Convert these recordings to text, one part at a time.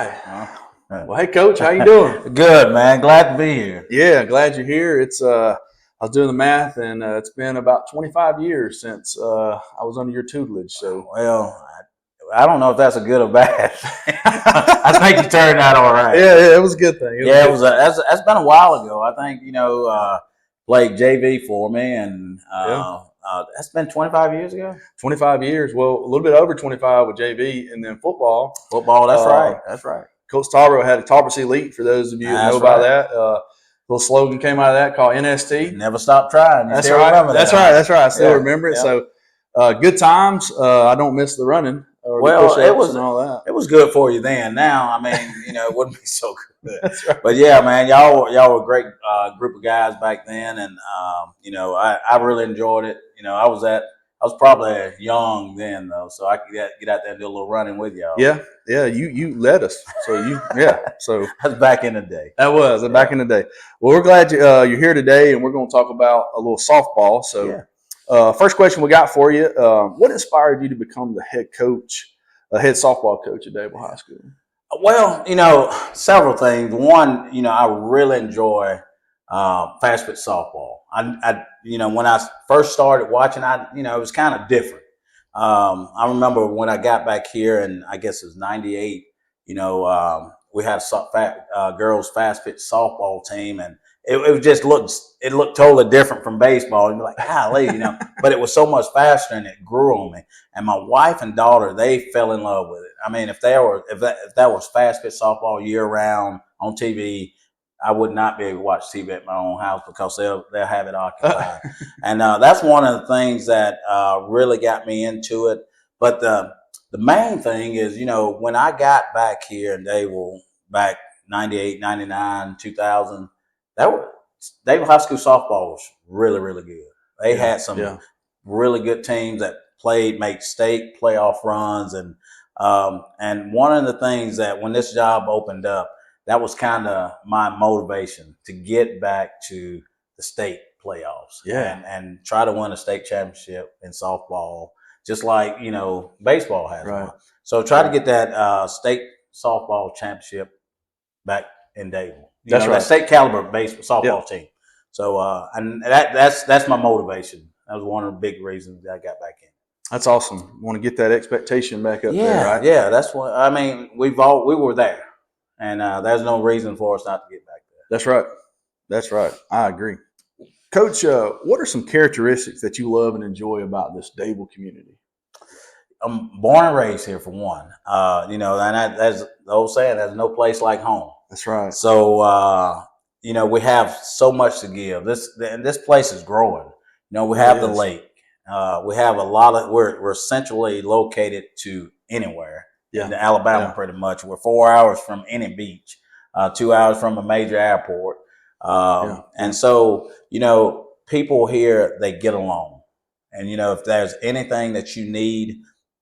right. Well, hey, Coach, how you doing? Good, man. Glad to be here. Yeah, glad you're here. It's I was doing the math, and it's been about 25 years since I was under your tutelage. So, well, I don't know if that's a good or bad. I think you turned out all right. Yeah, it was a good thing. That's been a while ago. I think played JV for me, and that's been 25 years ago. 25 years. Well, a little bit over 25 with JV, and then football. Football. That's right. That's right. Coach Tolbert had a Tolbert Elite, for those of you that know about that. Little slogan came out of that called NST. Never stop trying. That's right. That's right. I still remember it. Yeah. So good times. I don't miss the running or the push-ups and all that. It was good for you then. Now, I mean, it wouldn't be so good. That's right. But yeah, man, y'all were a great group of guys back then, and I really enjoyed it. I was probably young then though, so I could get out there and do a little running with y'all. Yeah. You led us, so that's back in the day. That was back in the day. Well, we're glad you're here today, and we're going to talk about a little softball. So, first question we got for you: what inspired you to become the head softball coach at Dable High School? Well, several things. One, I really enjoy fast pitch softball. When I first started watching, it was kind of different. I remember when I got back here, and I guess it was '98. We had a girls fast pitch softball team, and it looked totally different from baseball. And you're like, golly, but it was so much faster, and it grew on me. And my wife and daughter, they fell in love with it. I mean, if that was fast pitch softball year round on TV, I would not be able to watch TV at my own house because they'll have it occupied. And that's one of the things that really got me into it. But the main thing is, when I got back here in Dable back 98, 99, 2000, Dable High School softball was really, really good. They had some really good teams that made state playoff runs. And one of the things that when this job opened up, that was kind of my motivation to get back to the state playoffs and try to win a state championship in softball, just like, baseball has one. So try to get that state softball championship back in Dable. That state caliber softball team. So and that's my motivation. That was one of the big reasons that I got back in. That's awesome. Want to get that expectation back up there, right? Yeah, that's what I mean. We were there. And there's no reason for us not to get back there. That's right. I agree. Coach, what are some characteristics that you love and enjoy about this Dable community? I'm born and raised here, for one. And that's the old saying, there's no place like home. That's right. So, we have so much to give. This place is growing. We have the lake. We have we're centrally located to anywhere. In Alabama, pretty much. We're 4 hours from any beach, 2 hours from a major airport. And so, people here, they get along. And, if there's anything that you need,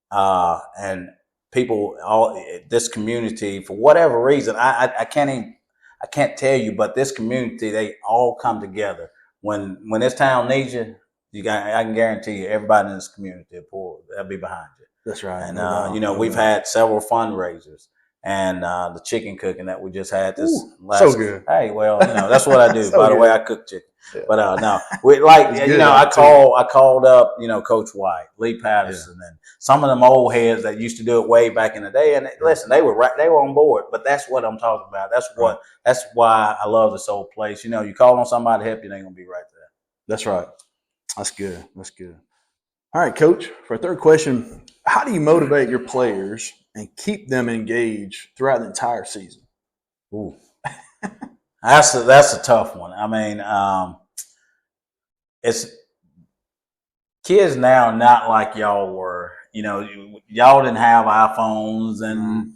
and people, this community, for whatever reason, I can't tell you, but this community, they all come together. When this town needs you, I can guarantee you, everybody in this community will be behind you. That's right. And, we've had several fundraisers, and the chicken cooking that we just had this last. So good. Hey, well, that's what I do. So By the good. way, I cook chicken. Yeah. But no, I called up, Coach White, Lee Patterson, and some of them old heads that used to do it way back in the day. And listen, they were on board. But that's what I'm talking about. That's why I love this old place. You call on somebody to help you, they're gonna be right there. That's right. That's good. All right, Coach. For a third question, how do you motivate your players and keep them engaged throughout the entire season? Ooh, that's a tough one. I mean, it's kids now, not like y'all were. Y'all didn't have iPhones and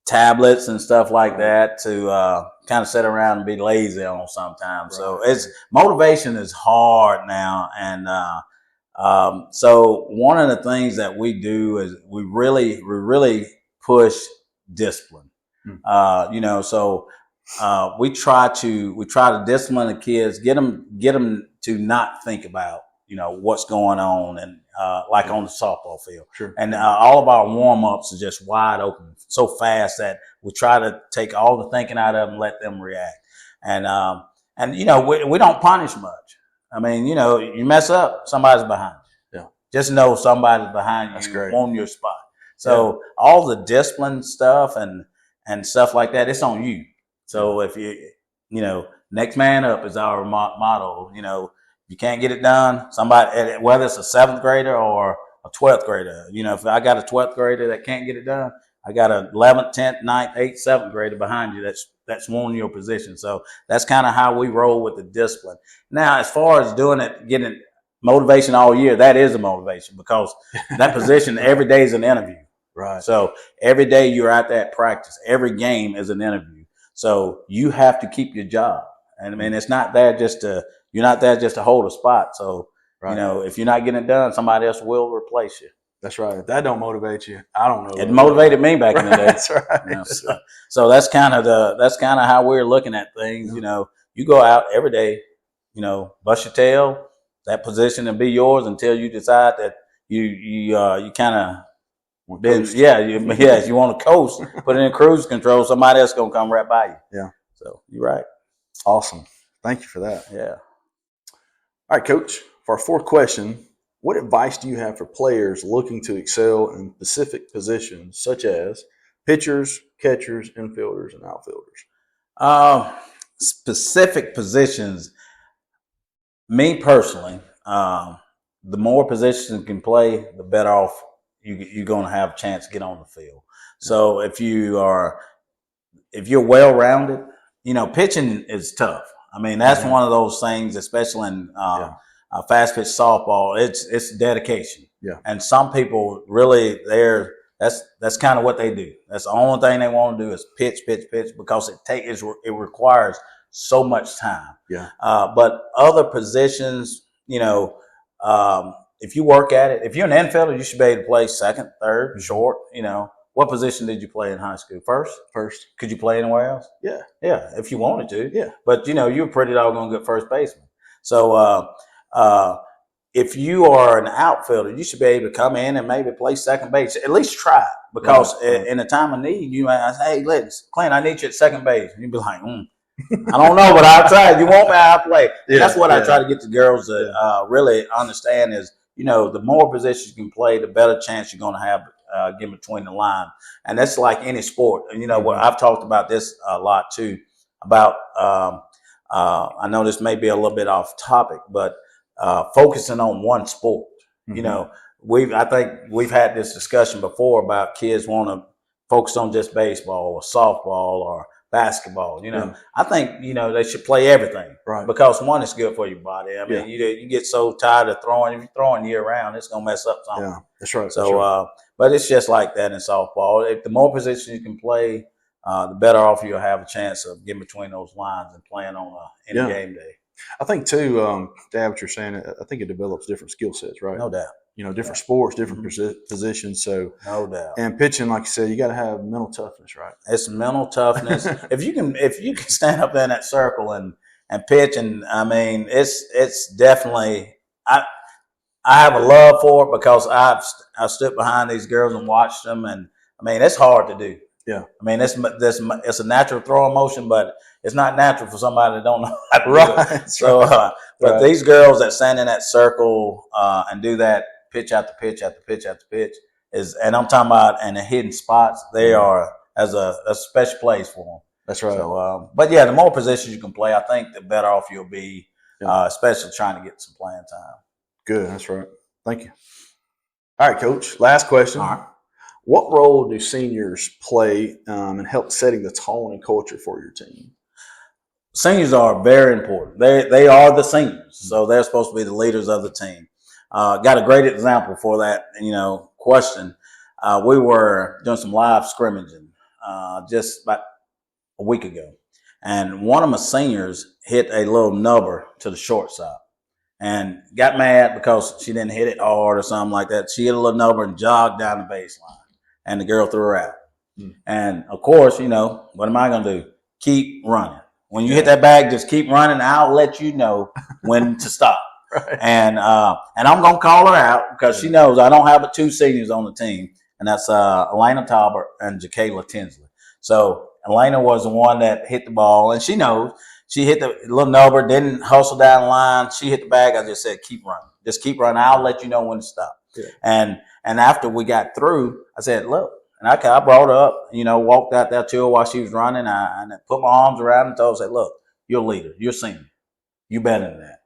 tablets and stuff like that to kind of sit around and be lazy on sometimes. Right. So motivation is hard now, and so one of the things that we do is we really push discipline. So we try to discipline the kids, get them to not think about what's going on, and like on the softball field. Sure. And all of our warm-ups are just wide open so fast that we try to take all the thinking out of them, let them react. And we don't punish much. I mean, you mess up, somebody's behind you. Yeah. Just know somebody's behind That's you great. on your spot. So all the discipline stuff and stuff like that, it's on you. So if next man up is our motto. You can't get it done, somebody, whether it's a 7th grader or a 12th grader. If I got a 12th grader that can't get it done, I got a 11th, 10th, 9th, 8th, 7th grader behind you that's wanting your position. So that's kind of how we roll with the discipline. Now, as far as doing it, getting motivation all year, that is a motivation, because that position every day is an interview. Right. So every day you're out there at practice. Every game is an interview. So you have to keep your job. And I mean, it's not there you're not there just to hold a spot. So, if you're not getting it done, somebody else will replace you. That's right. If that don't motivate you, I don't know. It motivated me back in the day. That's right. So that's kind of how we're looking at things. You go out every day, bust your tail, that position will be yours until you decide that you kind of, you want to coast, put it in cruise control. Somebody else gonna come right by you. Yeah. So you're right. Awesome. Thank you for that. Yeah. All right, Coach. For our 4th question, what advice do you have for players looking to excel in specific positions such as pitchers, catchers, infielders, and outfielders? Specific positions. Me personally, the more positions you can play, the better off you're going to have a chance to get on the field. So if you're well-rounded, pitching is tough. I mean, that's one of those things, especially in fast pitch softball. It's dedication. Yeah. And some people really, that's kind of what they do. That's the only thing they want to do is pitch, because it requires so much time. Yeah. But other positions, if you work at it, if you're an infielder, you should be able to play second, third, short. What position did you play in high school? First. Could you play anywhere else? Yeah. Yeah, if you wanted to. Yeah. But you were pretty doggone good first baseman. So if you are an outfielder, you should be able to come in and maybe play second base. At least try it, because in a time of need, you might say, "Hey, Clint, I need you at second base." And you'd be like, I don't know, but I'll try. You want me, I'll play. Yeah, that's what I try to get the girls to really understand is, the more positions you can play, the better chance you're going to have getting between the line. And that's like any sport. And, what I've talked about this a lot too, about I know this may be a little bit off topic, but focusing on one sport. I think we've had this discussion before about kids want to focus on just baseball or softball or basketball. I think they should play everything, right? Because one, is good for your body. I mean, you get so tired of throwing. If you're throwing year round, it's gonna mess up something. Yeah, that's right. So, but it's just like that in softball. If the more positions you can play, the better off you'll have a chance of getting between those lines and playing on any game day. I think too, Dad, what you're saying, I think it develops different skill sets, right? No doubt. Different sports, different positions. So no doubt. And pitching, like you said, you got to have mental toughness, right? It's mental toughness. If you can stand up there in that circle and pitch, and I mean, it's definitely I have a love for it, because I've stood behind these girls and watched them, and I mean, it's hard to do. Yeah. I mean, it's a natural throwing motion, but it's not natural for somebody that don't know how to do it. So, but these girls that stand in that circle and do that pitch after pitch after pitch after pitch and I'm talking about in the hidden spots, they are as a special place for them. That's right. So, but yeah, the more positions you can play, I think the better off you'll be, especially trying to get some playing time. Good. That's right. Thank you. All right, Coach. Last question. All right. What role do seniors play in help setting the tone and culture for your team? Seniors are very important. They are the seniors, so they're supposed to be the leaders of the team. Got a great example for that, question. We were doing some live scrimmaging just about a week ago, and one of my seniors hit a little nubber to the shortstop and got mad because she didn't hit it hard or something like that. She hit a little nubber and jogged down the baseline, and the girl threw her out. And of course, what am I going to do? Keep running. When you hit that bag, just keep running. I'll let you know when to stop. Right. And I'm gonna call her out because she knows I don't have but 2 seniors on the team, and that's Elena Tolbert and Jacayla Tinsley. So Elena was the one that hit the ball, and she knows she hit the little number, didn't hustle down the line. She hit the bag. I just said, keep running, just keep running. I'll let you know when to stop. Yeah. And after we got through, I said, look. And I brought her up, walked out there to her while she was running. I put my arms around her and told her, said, look, you're a leader. You're a senior. You better than that.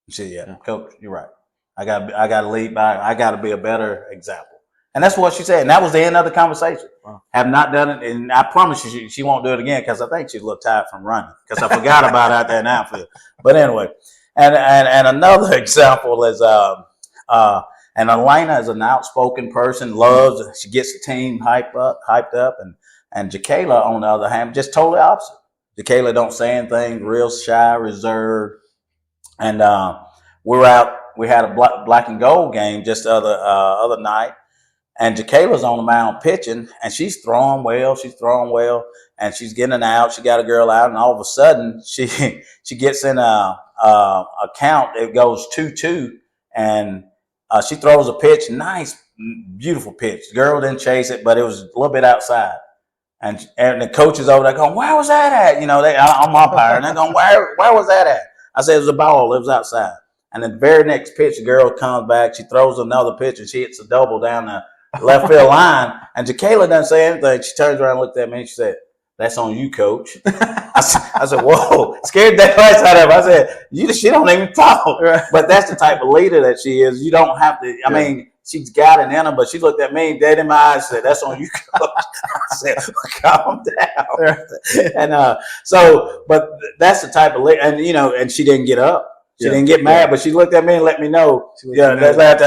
She said, yeah, coach, you're right. I got to lead by, I got to be a better example. And that's what she said. And that was the end of the conversation. Wow. Have not done it. And I promise you, she won't do it again because I think she's a little tired from running because I forgot about it out there in outfield. But anyway, and another example is, and Elena is an outspoken person, she gets the team hyped up, and Jacayla, on the other hand, just totally opposite. Jacayla don't say anything, real shy, reserved. And we had a black and gold game just the other night, and Jacayla's on the mound pitching, and she's throwing well, and she's getting out. She got a girl out, and all of a sudden she gets in a count. It goes 2-2, and she throws a pitch, nice, beautiful pitch. The girl didn't chase it, but it was a little bit outside. And the coach is over there going, where was that at? I'm umpire, and they're going, where was that at? I said, it was a ball. It was outside. And the very next pitch, the girl comes back. She throws another pitch, and she hits a double down the left field line. And Jacayla doesn't say anything. She turns around and looked at me, and she said, that's on you, coach. I said, whoa, scared that place out of her. I said, she don't even talk. Right. But that's the type of leader that she is. You don't have to, I mean, she's got it in her, but she looked at me dead in my eyes and said, that's on you, coach. I said, calm down. Right. And but that's the type of leader. And, and she didn't get up. She didn't get mad, but she looked at me and let me know, that's at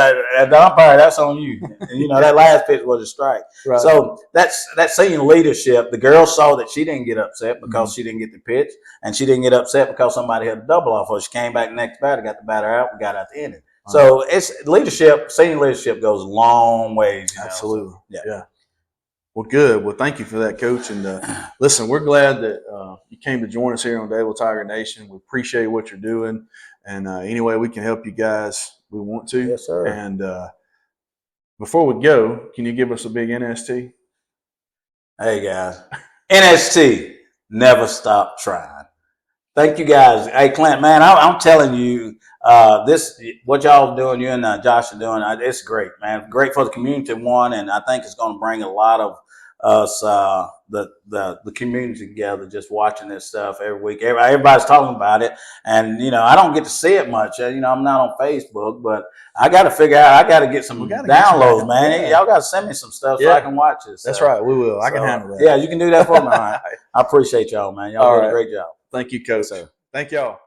the umpire, that's on you. And, that last pitch was a strike. Right. So that's senior leadership. The girl saw that she didn't get upset because she didn't get the pitch, and she didn't get upset because somebody had a double off her. She came back next batter, got the batter out, we got out the inning. So it's leadership. Senior leadership goes a long ways. Absolutely. So, yeah. Well, good. Well, thank you for that, Coach. And listen, we're glad that you came to join us here on Dable Tiger Nation. We appreciate what you're doing. And any way we can help you guys, we want to. Yes, sir. And before we go, can you give us a big NST? Hey, guys. NST, never stop trying. Thank you, guys. Hey, Clint, man, I'm telling you, what y'all doing, you and Josh are doing, it's great, man. Great for the community, one, and I think it's going to bring a lot of us, the community together, just watching this stuff every week. Everybody's talking about it, and I don't get to see it much. I'm not on Facebook, but I got to figure out. I got to get some downloads, man. Yeah. Y'all got to send me some stuff so I can watch this. That's right, we will. I can handle that. Yeah, you can do that for me. All right. I appreciate y'all, man. Y'all did a great job. Thank you, Coach. Thank y'all.